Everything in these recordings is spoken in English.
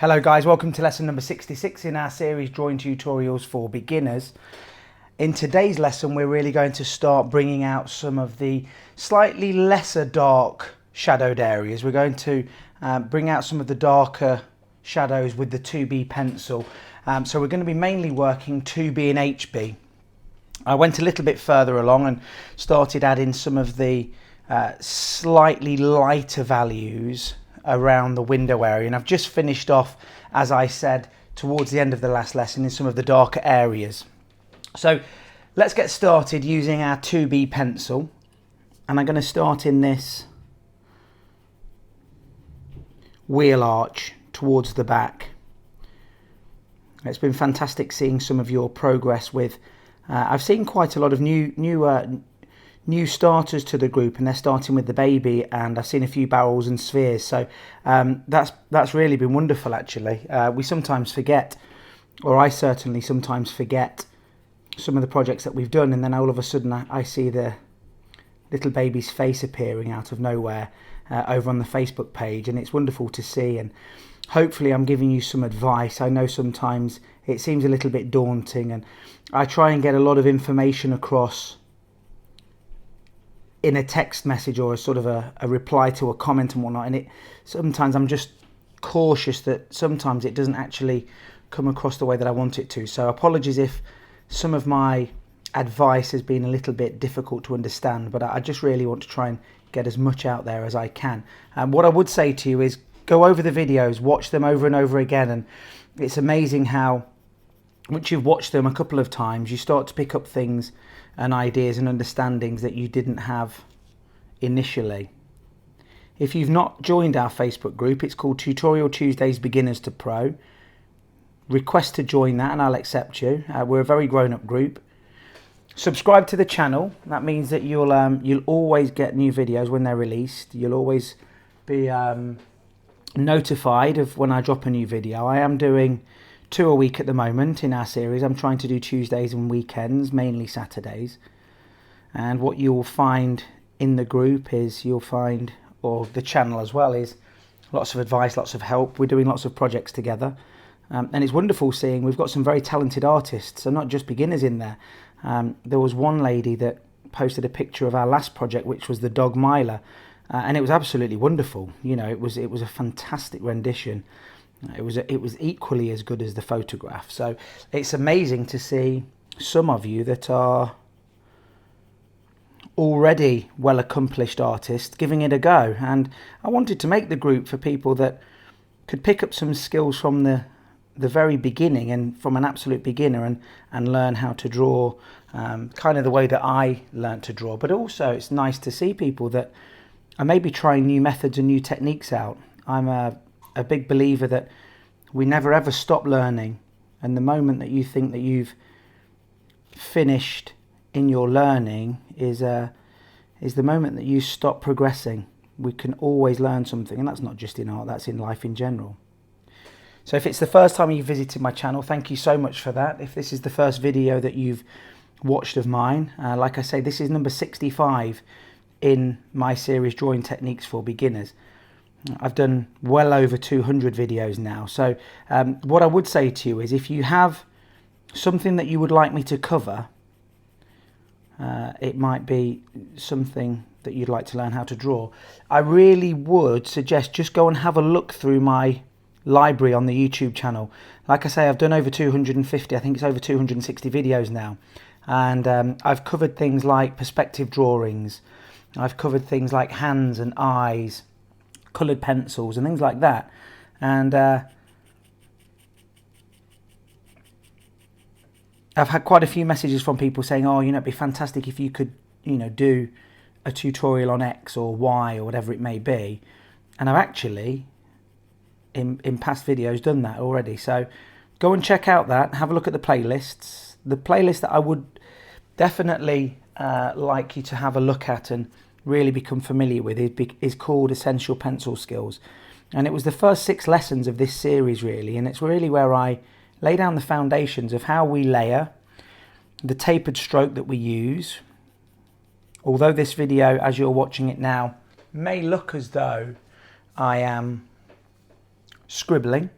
Hello guys, welcome to lesson number 66 in our series Drawing Tutorials for Beginners. In today's lesson we're really going to start bringing out some of the slightly lesser dark shadowed areas. We're going to bring out some of the darker shadows with the 2B pencil. So we're going to be mainly working 2B and HB. I went a little bit further along and started adding some of the slightly lighter values around the window area, and I've just finished off, as I said, towards the end of the last lesson in some of the darker areas. So let's get started using our 2B pencil, and I'm going to start in this wheel arch towards the back. It's been fantastic seeing some of your progress with I've seen quite a lot of new starters to the group, and they're starting with the baby, and I've seen a few barrels and spheres, so that's really been wonderful actually. We sometimes forget, or I certainly sometimes forget, some of the projects that we've done, and then all of a sudden I see the little baby's face appearing out of nowhere over on the Facebook page, and it's wonderful to see, and hopefully I'm giving you some advice. I know sometimes it seems a little bit daunting, and I try and get a lot of information across in a text message or a sort of a reply to a comment and whatnot, and sometimes I'm just cautious that sometimes it doesn't actually come across the way that I want it to. So apologies if some of my advice has been a little bit difficult to understand, but I just really want to try and get as much out there as I can. And what I would say to you is go over the videos, watch them over and over again, and it's amazing how once you've watched them a couple of times you start to pick up things and ideas and understandings that you didn't have initially. If you've not joined our Facebook group, it's called Tutorial Tuesdays Beginners to Pro. Request to join that and I'll accept you. We're a very grown-up group. Subscribe to the channel. That means that you'll always get new videos when they're released. You'll always be notified of when I drop a new video. I am doing 2 a week at the moment in our series. I'm trying to do Tuesdays and weekends, mainly Saturdays. And what you'll find in the group is or the channel as well, is lots of advice, lots of help. We're doing lots of projects together. And it's wonderful seeing we've got some very talented artists, and not just beginners in there. There was one lady that posted a picture of our last project, which was the dog Miler. And it was absolutely wonderful. You know, it was a fantastic rendition. It was equally as good as the photograph. So it's amazing to see some of you that are already well accomplished artists giving it a go. And I wanted to make the group for people that could pick up some skills from the very beginning, and from an absolute beginner, and learn how to draw kind of the way that I learnt to draw. But also it's nice to see people that are maybe trying new methods and new techniques out. I'm a big believer that we never ever stop learning, and the moment that you think that you've finished in your learning is the moment that you stop progressing. We can always learn something, and that's not just in art, that's in life in general. So if it's the first time you've visited my channel, thank you so much for that. If this is the first video that you've watched of mine, like I say, this is number 65 in my series Drawing Techniques for Beginners. I've done well over 200 videos now. So what I would say to you is, if you have something that you would like me to cover, it might be something that you'd like to learn how to draw, I really would suggest just go and have a look through my library on the YouTube channel. Like I say, I've done over 250, I think it's over 260 videos now. And I've covered things like perspective drawings. I've covered things like hands and eyes, coloured pencils and things like that. And I've had quite a few messages from people saying, oh, you know, it'd be fantastic if you could, you know, do a tutorial on X or Y or whatever it may be. And I've actually in past videos done that already. So go and check out that, have a look at the playlists. The playlist that I would definitely like you to have a look at and really become familiar with is called Essential Pencil Skills, and it was the first 6 lessons of this series really, and it's really where I lay down the foundations of how we layer, the tapered stroke that we use. Although this video, as you're watching it now, may look as though I am scribbling.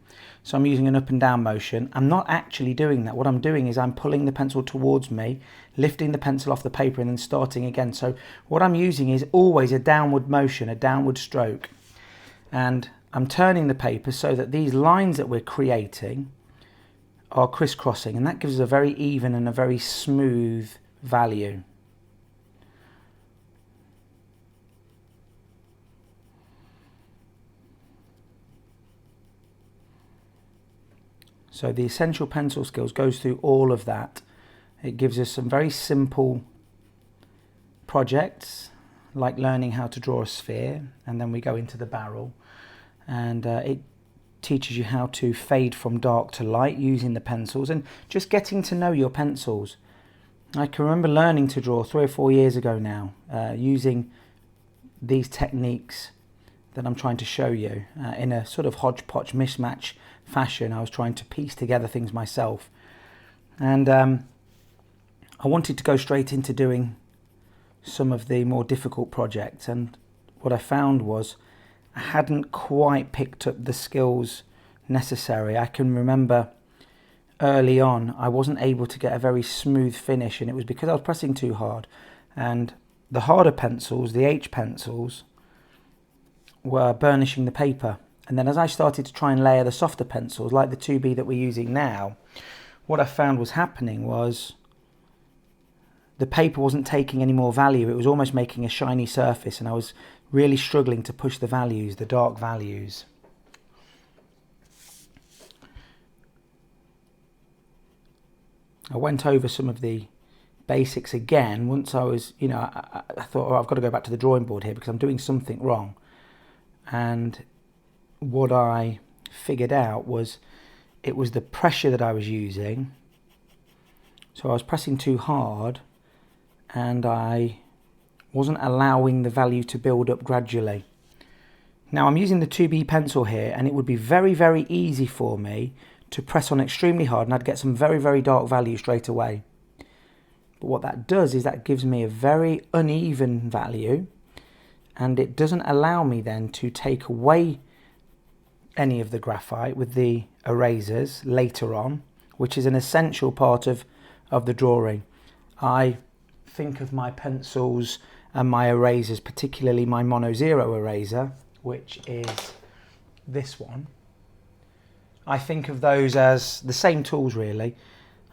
So I'm using an up and down motion. I'm not actually doing that. What I'm doing is I'm pulling the pencil towards me, lifting the pencil off the paper and then starting again. So what I'm using is always a downward motion, a downward stroke. And I'm turning the paper so that these lines that we're creating are crisscrossing, and that gives us a very even and a very smooth value. So the Essential Pencil Skills goes through all of that. It gives us some very simple projects, like learning how to draw a sphere, and then we go into the barrel. And it teaches you how to fade from dark to light using the pencils, and just getting to know your pencils. I can remember learning to draw 3 or 4 years ago now, using these techniques that I'm trying to show you in a sort of hodgepodge mismatch fashion. I was trying to piece together things myself, and I wanted to go straight into doing some of the more difficult projects, and what I found was I hadn't quite picked up the skills necessary. I can remember early on I wasn't able to get a very smooth finish, and it was because I was pressing too hard, and the harder pencils, the H pencils, were burnishing the paper. And then as I started to try and layer the softer pencils, like the 2B that we're using now, what I found was happening was the paper wasn't taking any more value. It was almost making a shiny surface, and I was really struggling to push the values, the dark values. I went over some of the basics again once I was, I thought, oh, I've got to go back to the drawing board here because I'm doing something wrong. And what I figured out was it was the pressure that I was using. So I was pressing too hard, and I wasn't allowing the value to build up gradually. Now I'm using the 2B pencil here, and it would be very, very easy for me to press on extremely hard and I'd get some very, very dark value straight away. But what that does is that gives me a very uneven value, and it doesn't allow me then to take away any of the graphite with the erasers later on, which is an essential part of the drawing. I think of my pencils and my erasers, particularly my Mono Zero eraser, which is this one. I think of those as the same tools really.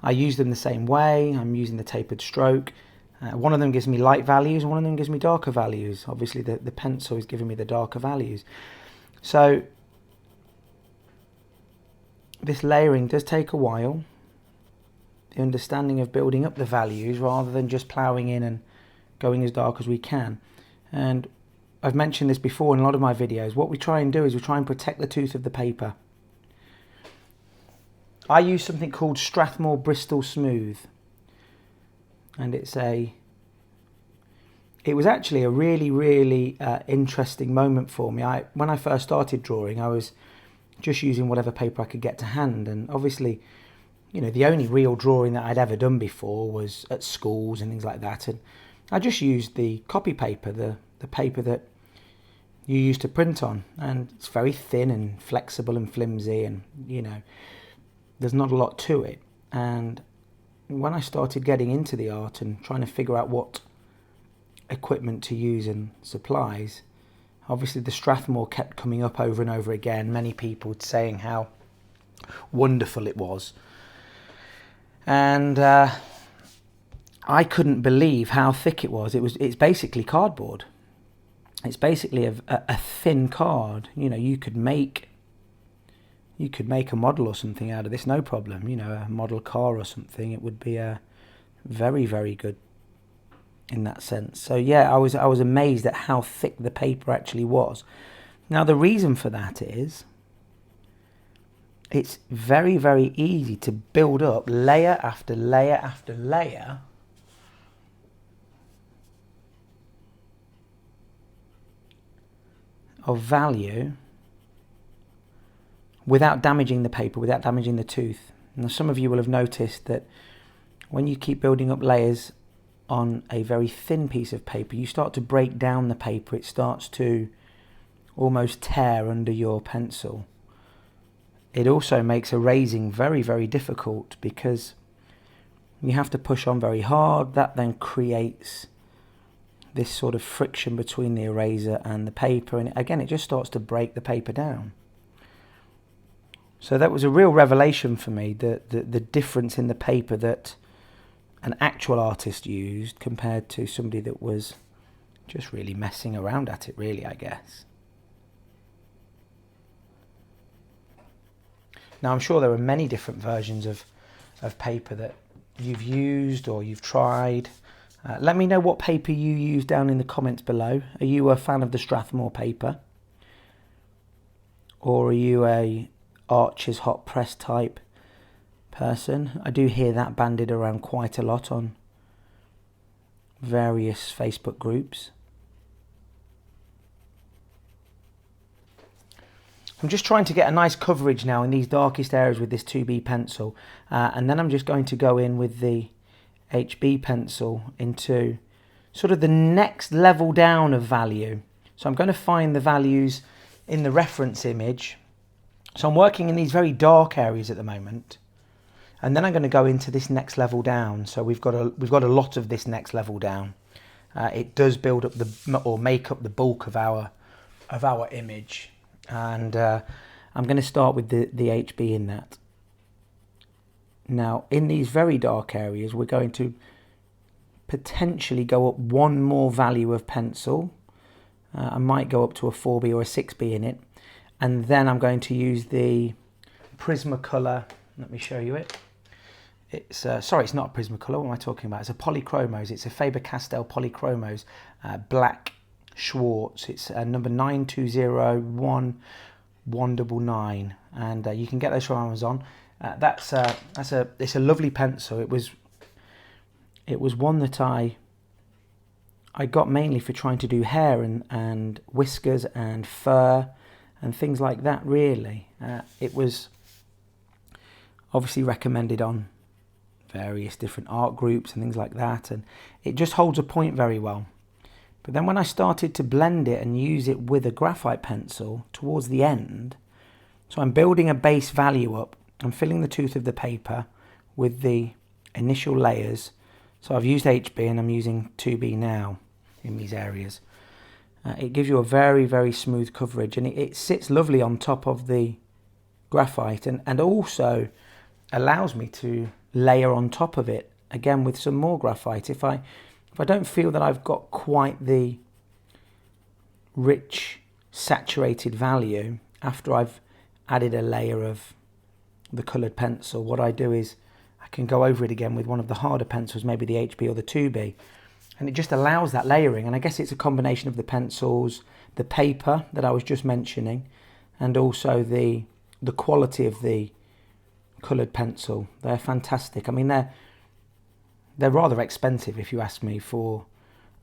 I use them the same way. I'm using the tapered stroke. One of them gives me light values, and one of them gives me darker values. Obviously the pencil is giving me the darker values. So this layering does take a while. The understanding of building up the values rather than just ploughing in and going as dark as we can. And I've mentioned this before in a lot of my videos. What we try and do is we try and protect the tooth of the paper. I use something called Strathmore Bristol Smooth, and it was actually a really, really interesting moment for me. When I first started drawing, I was just using whatever paper I could get to hand, and obviously, the only real drawing that I'd ever done before was at schools and things like that, and I just used the copy paper, the paper that you use to print on, and it's very thin and flexible and flimsy, and there's not a lot to it. And when I started getting into the art and trying to figure out what equipment to use and supplies, obviously the Strathmore kept coming up over and over again, many people saying how wonderful it was. And I couldn't believe how thick it was. It's basically cardboard. It's basically a thin card. You could make a model or something out of this, no problem. A model car or something. It would be a very, very good in that sense. So yeah, I was amazed at how thick the paper actually was. Now the reason for that is it's very, very easy to build up layer after layer after layer of value without damaging the paper, without damaging the tooth. Now some of you will have noticed that when you keep building up layers on a very thin piece of paper, you start to break down the paper. It starts to almost tear under your pencil. it also makes erasing very, very difficult because you have to push on very hard. That then creates this sort of friction between the eraser and the paper, and again it just starts to break the paper down. So that was a real revelation for me, the difference in the paper that an actual artist used compared to somebody that was just really messing around at it, really, I guess. Now I'm sure there are many different versions of paper that you've used or you've tried. Let me know what paper you use down in the comments below. Are you a fan of the Strathmore paper? Or are you a Arches hot press type person? I do hear that bandied around quite a lot on various Facebook groups. I'm just trying to get a nice coverage now in these darkest areas with this 2B pencil, and then I'm just going to go in with the HB pencil into sort of the next level down of value. So I'm going to find the values in the reference image. So I'm working in these very dark areas at the moment, and then I'm going to go into this next level down. So we've got a lot of this next level down. It does build up or make up the bulk of our image. And I'm going to start with the HB in that. Now, in these very dark areas, we're going to potentially go up one more value of pencil. I might go up to a 4B or a 6B in it. And then I'm going to use the Prismacolor. Let me show you it. It's sorry, it's not a Prismacolor. What am I talking about? It's a Polychromos. It's a Faber-Castell Polychromos black Schwartz. It's number 9201199, and you can get those from Amazon. It's a lovely pencil. It was one that I got mainly for trying to do hair and whiskers and fur and things like that, really. It was obviously recommended on various different art groups and things like that, and it just holds a point very well. But then when I started to blend it and use it with a graphite pencil towards the end, so I'm building a base value up, I'm filling the tooth of the paper with the initial layers. So I've used HB and I'm using 2B now in these areas. It gives you a very, very smooth coverage, and it sits lovely on top of the graphite, and also allows me to layer on top of it again with some more graphite. If I don't feel that I've got quite the rich saturated value after I've added a layer of the coloured pencil, what I do is I can go over it again with one of the harder pencils, maybe the HB or the 2B, and it just allows that layering. And I guess it's a combination of the pencils, the paper that I was just mentioning, and also the quality of the coloured pencil. They're fantastic. I mean, they're rather expensive if you ask me for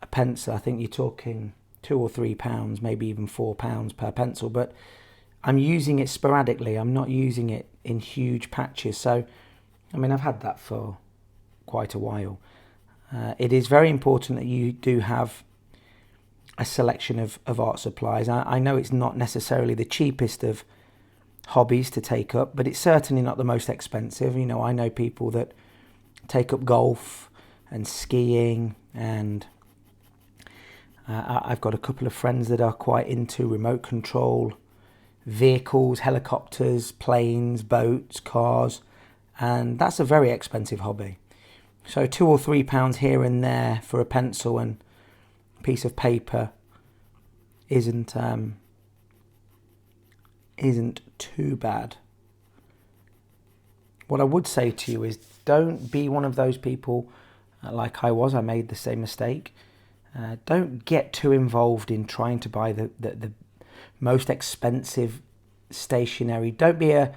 a pencil. I think you're talking £2 or £3, maybe even £4 per pencil, but I'm using it sporadically. I'm not using it in huge patches. So, I mean, I've had that for quite a while. It is very important that you do have a selection of art supplies. I know it's not necessarily the cheapest of hobbies to take up, but it's certainly not the most expensive. You know, I know people that take up golf and skiing, and I've got a couple of friends that are quite into remote control vehicles, helicopters, planes, boats, cars, and that's a very expensive hobby. So £2 or £3 here and there for a pencil and a piece of paper isn't too bad. What I would say to you is, don't be one of those people like I was. I made the same mistake. Don't get too involved in trying to buy the most expensive stationery. Don't be a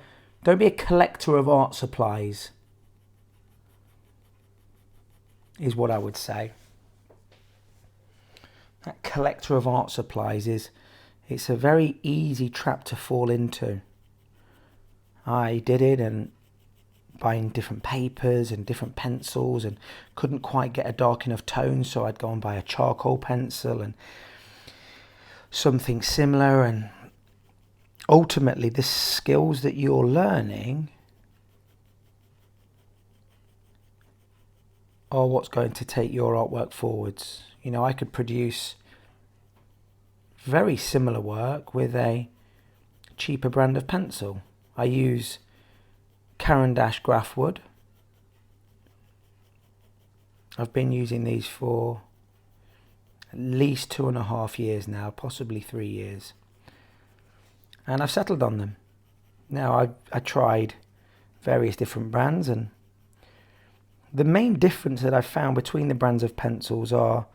collector of art supplies, is what I would say. That collector of art supplies it's a very easy trap to fall into. I did it, and buying different papers and different pencils, and couldn't quite get a dark enough tone, so I'd go and buy a charcoal pencil and something similar, and ultimately the skills that you're learning are what's going to take your artwork forwards. You know, I could produce very similar work with a cheaper brand of pencil. I use Caran D'ache grafwood. I've been using these for at least 2.5 years now, possibly 3 years. And I've settled on them. Now, I tried various different brands, and the main difference that I've found between the brands of pencils are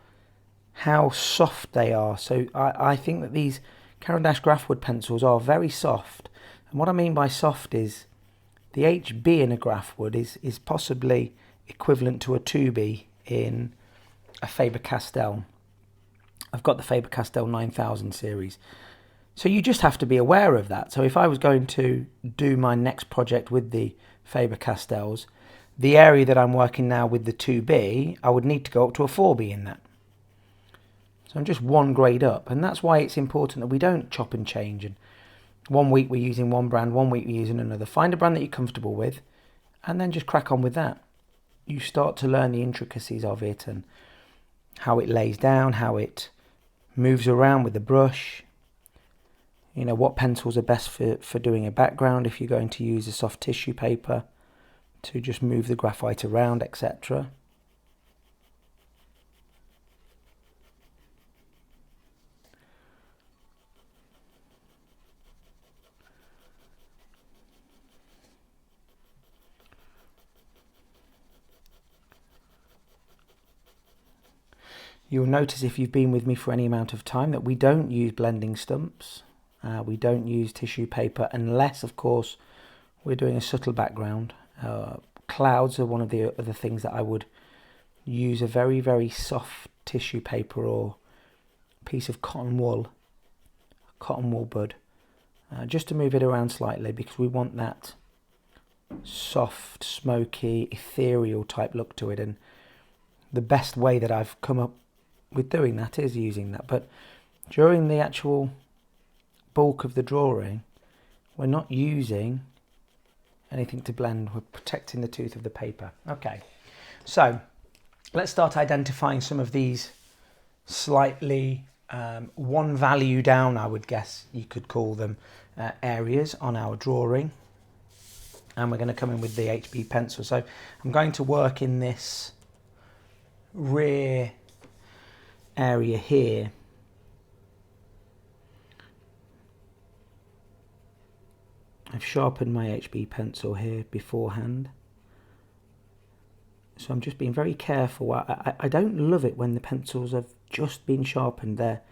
how soft they are. So I think that these Caran D'ache grafwood pencils are very soft. And what I mean by soft is the HB in a grafwood is possibly equivalent to a 2B in a Faber-Castell. I've got the Faber-Castell 9000 series. So you just have to be aware of that. So if I was going to do my next project with the Faber-Castells, the area that I'm working now with the 2B, I would need to go up to a 4B in that. So I'm just one grade up, and that's why it's important that we don't chop and change. And 1 week we're using one brand, 1 week we're using another. Find a brand that you're comfortable with, and then just crack on with that. You start to learn the intricacies of it and how it lays down, how it moves around with the brush. You know, what pencils are best for doing a background if you're going to use a soft tissue paper to just move the graphite around, etc. You'll notice if you've been with me for any amount of time that we don't use blending stumps. We don't use tissue paper unless, of course, we're doing a subtle background. Clouds are one of the other things that I would use a very, very soft tissue paper or piece of cotton wool bud, just to move it around slightly, because we want that soft, smoky, ethereal type look to it. And the best way that I've come up with doing that is using that. But during the actual bulk of the drawing, we're not using anything to blend. We're protecting the tooth of the paper. Okay, so let's start identifying some of these slightly one value down, I would guess you could call them, areas on our drawing. And we're going to come in with the HB pencil. So I'm going to work in this rear area here. I've sharpened my HB pencil here beforehand, so I'm just being very careful. I don't love it when the pencils have just been sharpened. They're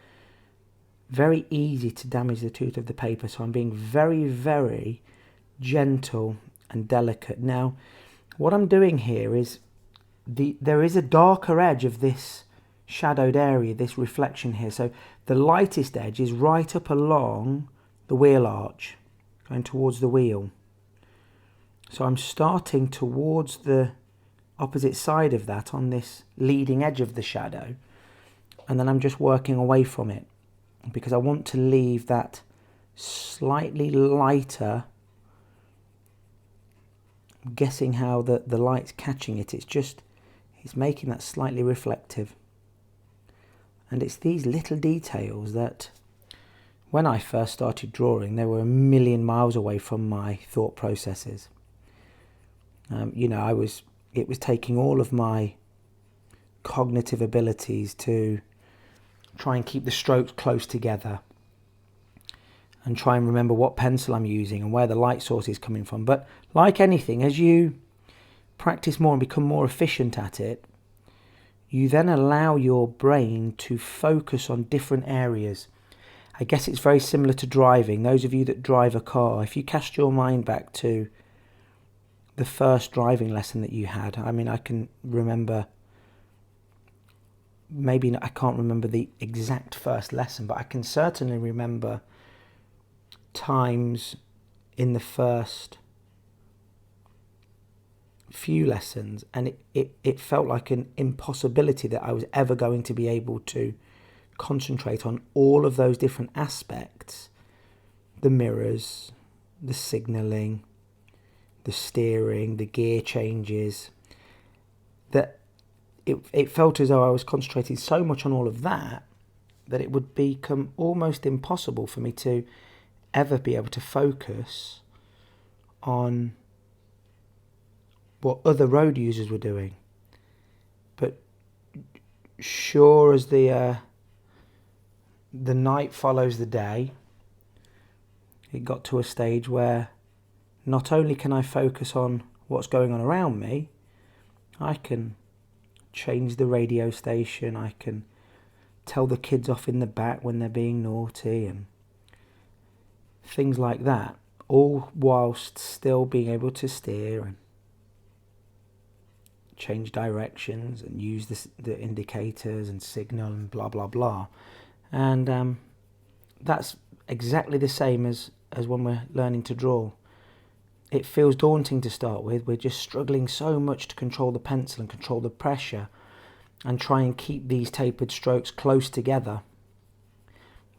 very easy to damage the tooth of the paper, so I'm being very, very gentle and delicate. Now, what I'm doing here is there is a darker edge of this shadowed area, this reflection here. So the lightest edge is right up along the wheel arch, going towards the wheel. So I'm starting towards the opposite side of that on this leading edge of the shadow, and then I'm just working away from it because I want to leave that slightly lighter. I'm guessing how the light's catching it. It's making that slightly reflective. And it's these little details that, when I first started drawing, they were a million miles away from my thought processes. You know, it was taking all of my cognitive abilities to try and keep the strokes close together and try and remember what pencil I'm using and where the light source is coming from. But like anything, as you practice more and become more efficient at it, you then allow your brain to focus on different areas. I guess it's very similar to driving. Those of you that drive a car, if you cast your mind back to the first driving lesson that you had, I mean, I can remember, maybe I can't remember the exact first lesson, but I can certainly remember times in the first few lessons, and it felt like an impossibility that I was ever going to be able to concentrate on all of those different aspects the mirrors, the signalling, the steering, the gear changes, that it felt as though I was concentrating so much on all of that it would become almost impossible for me to ever be able to focus on what other road users were doing. But sure as the night follows the day, it got to a stage where not only can I focus on what's going on around me, I can change the radio station, I can tell the kids off in the back when they're being naughty and things like that, all whilst still being able to steer and change directions and use the indicators and signal and blah blah blah. And that's exactly the same as when we're learning to draw. It feels daunting to start with. We're just struggling so much to control the pencil and control the pressure and try and keep these tapered strokes close together,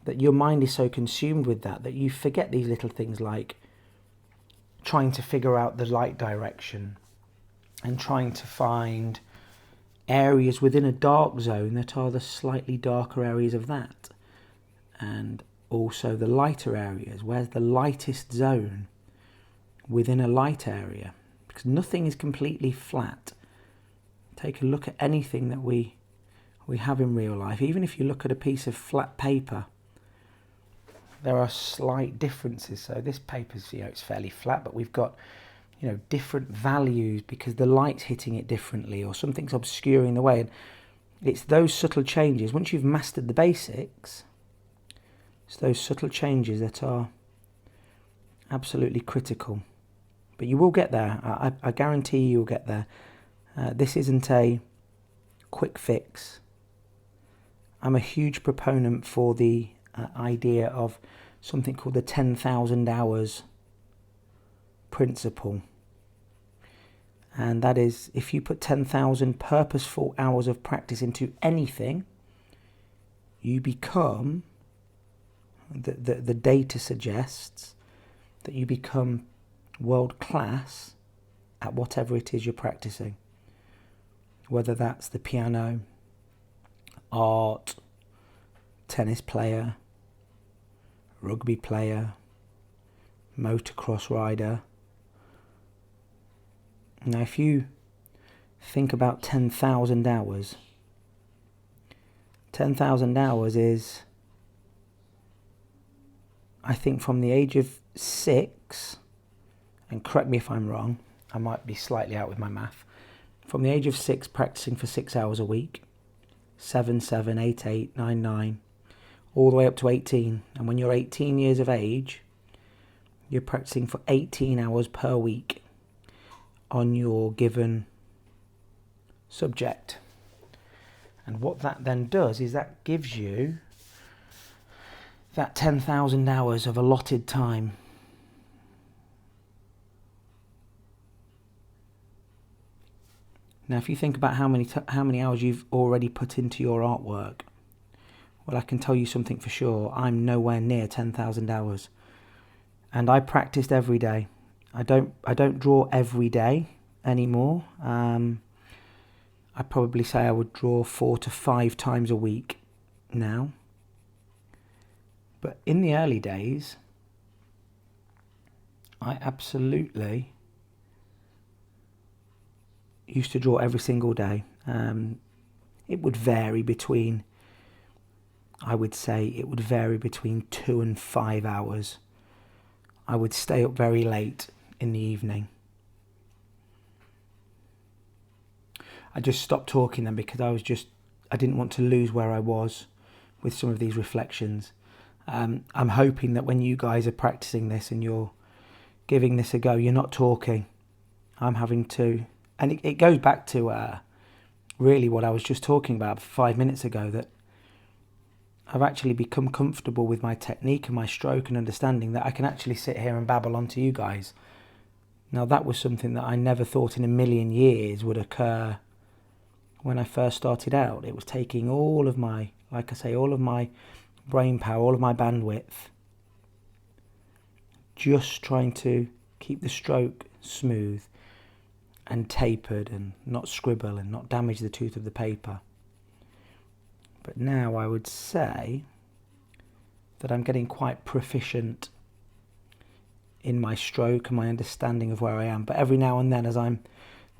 that your mind is so consumed with that you forget these little things like trying to figure out the light direction and trying to find areas within a dark zone that are the slightly darker areas of that, and also the lighter areas. Where's the lightest zone within a light area? Because nothing is completely flat. Take a look at anything that we have in real life. Even if you look at a piece of flat paper, there are slight differences. So this paper's, it's fairly flat, but we've got, different values because the light's hitting it differently or something's obscuring the way. And it's those subtle changes. Once you've mastered the basics, it's those subtle changes that are absolutely critical. But you will get there. I guarantee you'll get there. This isn't a quick fix. I'm a huge proponent for the idea of something called the 10,000 hours principle. And that is, if you put 10,000 purposeful hours of practice into anything, you become, the data suggests, that you become world class at whatever it is you're practicing. Whether that's the piano, art, tennis player, rugby player, motocross rider. Now, if you think about 10,000 hours, 10,000 hours is, I think, from the age of 6, and correct me if I'm wrong, I might be slightly out with my math, from the age of 6 practicing for 6 hours a week, 7, 7, 8, 8, 9, 9, all the way up to 18. And when you're 18 years of age, you're practicing for 18 hours per week on your given subject. And what that then does is that gives you that 10,000 hours of allotted time. Now, if you think about how many hours you've already put into your artwork, well, I can tell you something for sure. I'm nowhere near 10,000 hours, and I practiced every day. I don't draw every day anymore. I'd probably say I would draw 4 to 5 times a week now. But in the early days, I absolutely used to draw every single day. It would vary between, I would say it would vary between 2 and 5 hours. I would stay up very late in the evening. I just stopped talking then because I didn't want to lose where I was with some of these reflections. I'm hoping that when you guys are practicing this and you're giving this a go, you're not talking. I'm having to, and it goes back to really what I was just talking about 5 minutes ago, that I've actually become comfortable with my technique and my stroke and understanding that I can actually sit here and babble on to you guys. Now, that was something that I never thought in a million years would occur when I first started out. It was taking all of my, like I say, all of my brain power, all of my bandwidth, just trying to keep the stroke smooth and tapered and not scribble and not damage the tooth of the paper. But now I would say that I'm getting quite proficient in my stroke and my understanding of where I am. But every now and then as I'm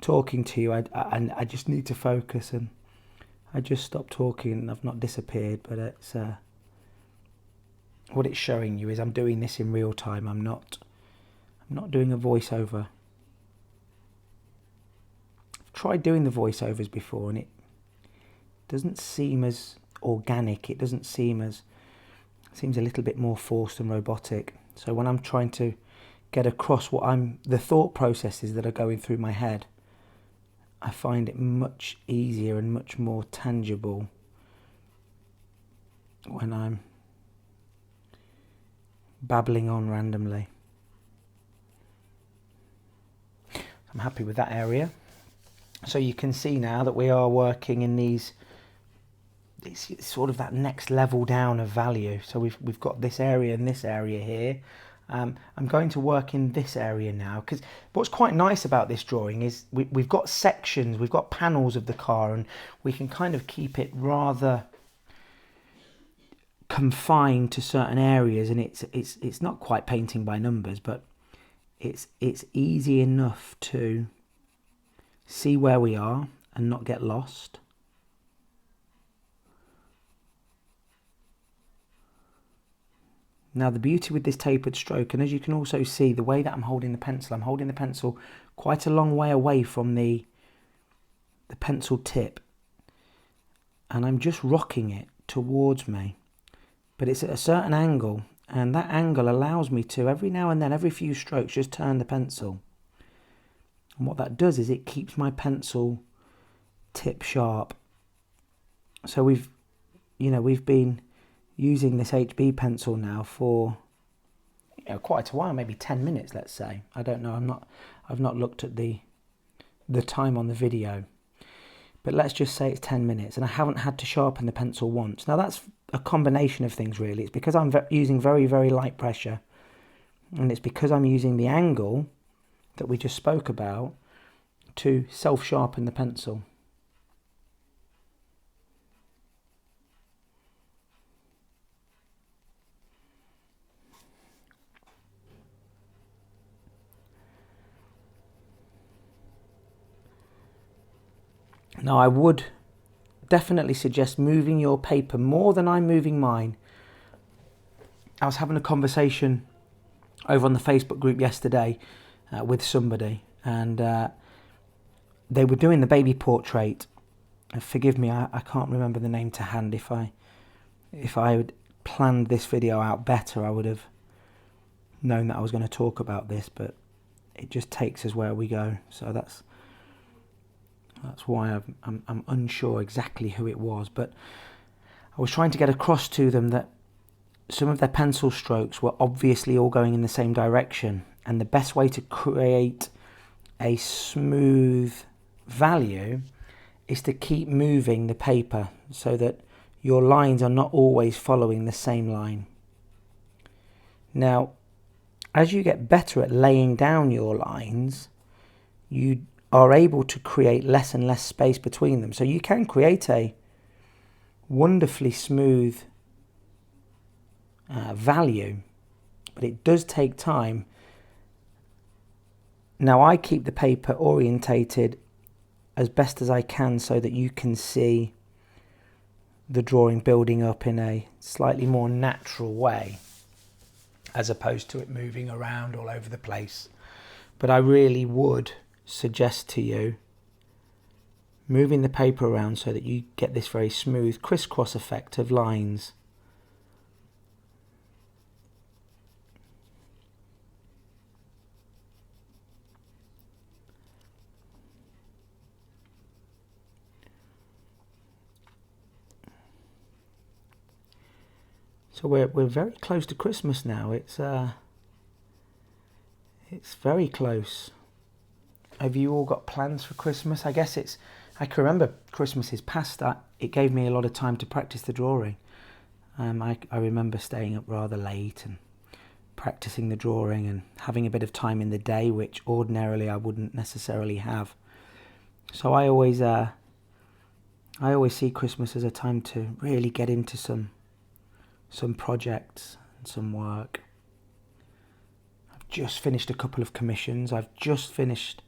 talking to you, I just need to focus, and I just stopped talking and I've not disappeared, but it's what it's showing you is I'm doing this in real time. I'm not doing a voiceover. I've tried doing the voiceovers before and it doesn't seem as organic. It doesn't seem as, it seems a little bit more forced and robotic. So when I'm trying to get across the thought processes that are going through my head, I find it much easier and much more tangible when I'm babbling on randomly. I'm happy with that area. So you can see now that we are working in these, it's sort of that next level down of value. So we've got this area and this area here. I'm going to work in this area now, because what's quite nice about this drawing is we've got sections, we've got panels of the car, and we can kind of keep it rather confined to certain areas, and it's not quite painting by numbers, but it's easy enough to see where we are and not get lost. Now the beauty with this tapered stroke, and as you can also see the way that I'm holding the pencil quite a long way away from the pencil tip, and I'm just rocking it towards me, but it's at a certain angle, and that angle allows me to every now and then, every few strokes, just turn the pencil. And what that does is it keeps my pencil tip sharp. So we've been using this HB pencil now for quite a while, maybe 10 minutes, let's say. I don't know, I've not looked at the time on the video, but let's just say it's 10 minutes, and I haven't had to sharpen the pencil once. Now that's a combination of things really. It's because I'm using very, very light pressure, and it's because I'm using the angle that we just spoke about to self-sharpen the pencil. Now I would definitely suggest moving your paper more than I'm moving mine. I was having a conversation over on the Facebook group yesterday with somebody, and they were doing the baby portrait. Forgive me, I can't remember the name to hand. If I had planned this video out better, I would have known that I was going to talk about this, but it just takes us where we go. So that's why I'm unsure exactly who it was, but I was trying to get across to them that some of their pencil strokes were obviously all going in the same direction, and the best way to create a smooth value is to keep moving the paper so that your lines are not always following the same line. Now, as you get better at laying down your lines, you are able to create less and less space between them. So you can create a wonderfully smooth value, but it does take time. Now I keep the paper orientated as best as I can so that you can see the drawing building up in a slightly more natural way, as opposed to it moving around all over the place. But I really would suggest to you moving the paper around so that you get this very smooth crisscross effect of lines. So we're very close to Christmas now. It's very close. Have you all got plans for Christmas? I guess I can remember Christmas is past that. It gave me a lot of time to practice the drawing. I remember staying up rather late and practicing the drawing and having a bit of time in the day, which ordinarily I wouldn't necessarily have. So I always see Christmas as a time to really get into some projects and some work. I've just finished a couple of commissions. I've just finished,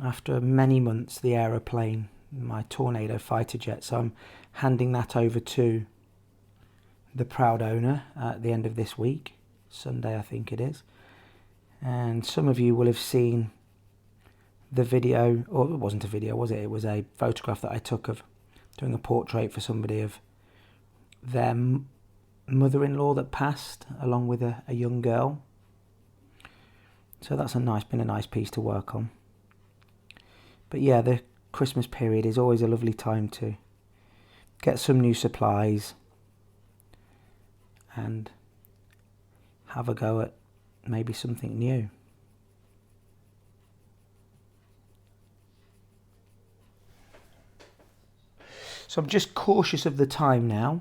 after many months, the aeroplane, my Tornado fighter jet. So I'm handing that over to the proud owner at the end of this week. Sunday, I think it is. And some of you will have seen the video, or it wasn't a video, was it? It was a photograph that I took of doing a portrait for somebody of their mother-in-law that passed, along with a young girl. So that's been a nice piece to work on. But yeah, the Christmas period is always a lovely time to get some new supplies and have a go at maybe something new. So I'm just cautious of the time now.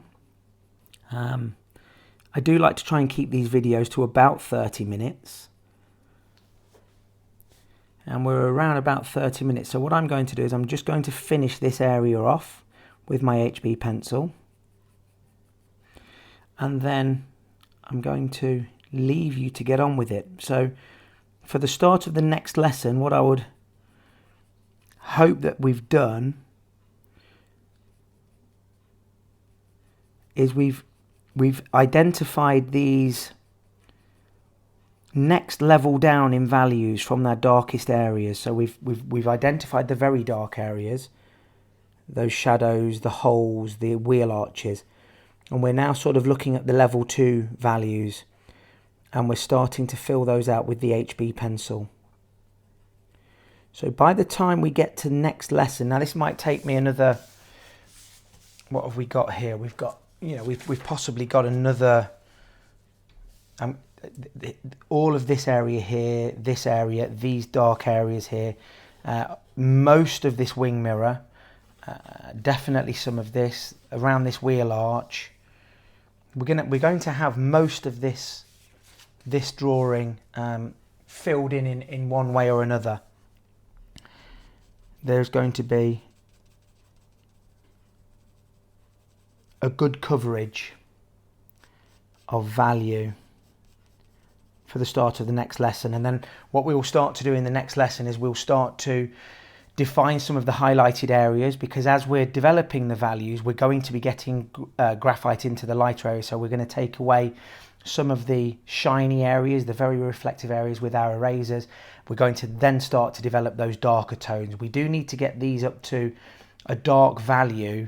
I do like to try and keep these videos to about 30 minutes. And we're around about 30 minutes. So what I'm going to do is I'm just going to finish this area off with my HB pencil. And then I'm going to leave you to get on with it. So for the start of the next lesson, what I would hope that we've done is we've identified these next level down in values from their darkest areas. So we've identified the very dark areas, those shadows, the holes, the wheel arches. And we're now sort of looking at the level 2 values, and we're starting to fill those out with the HB pencil. So by the time we get to next lesson, now this might take me another, what have we got here? We've got, we've possibly got another, all of this area here, this area, these dark areas here, most of this wing mirror, definitely some of this, around this wheel arch. We're going to have most of this drawing filled in one way or another. There's going to be a good coverage of value for the start of the next lesson. And then what we will start to do in the next lesson is we'll start to define some of the highlighted areas, because as we're developing the values, we're going to be getting graphite into the lighter area. So we're going to take away some of the shiny areas, the very reflective areas with our erasers. We're going to then start to develop those darker tones. We do need to get these up to a dark value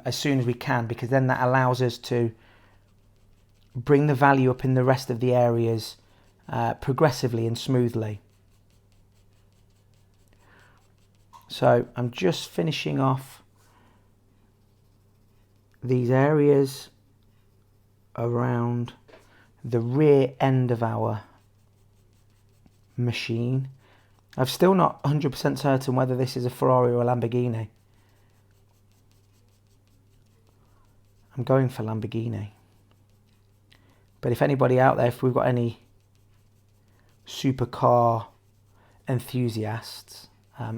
as soon as we can, because then that allows us to bring the value up in the rest of the areas progressively and smoothly. So I'm just finishing off these areas around the rear end of our machine. I'm still not 100% certain whether this is a Ferrari or a Lamborghini. I'm going for Lamborghini. But if anybody out there, if we've got any supercar enthusiasts,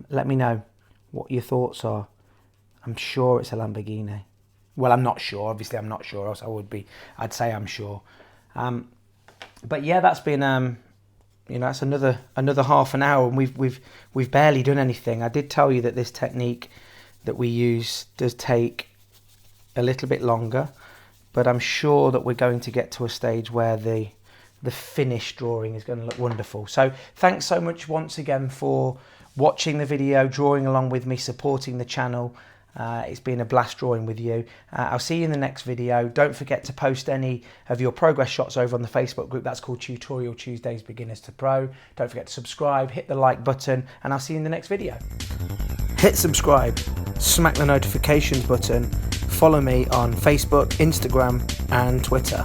let me know what your thoughts are. I'm sure it's a Lamborghini. Well, I'm not sure. Obviously, I'm not sure. Else I'd say I'm sure. But yeah, that's been that's another half an hour, and we've barely done anything. I did tell you that this technique that we use does take a little bit longer, but I'm sure that we're going to get to a stage where the finished drawing is going to look wonderful. So thanks so much once again for watching the video, drawing along with me, supporting the channel. It's been a blast drawing with you. I'll see you in the next video. Don't forget to post any of your progress shots over on the Facebook group. That's called Tutorial Tuesdays Beginners to Pro. Don't forget to subscribe, hit the like button, and I'll see you in the next video. Hit subscribe, smack the notifications button, follow me on Facebook, Instagram and Twitter.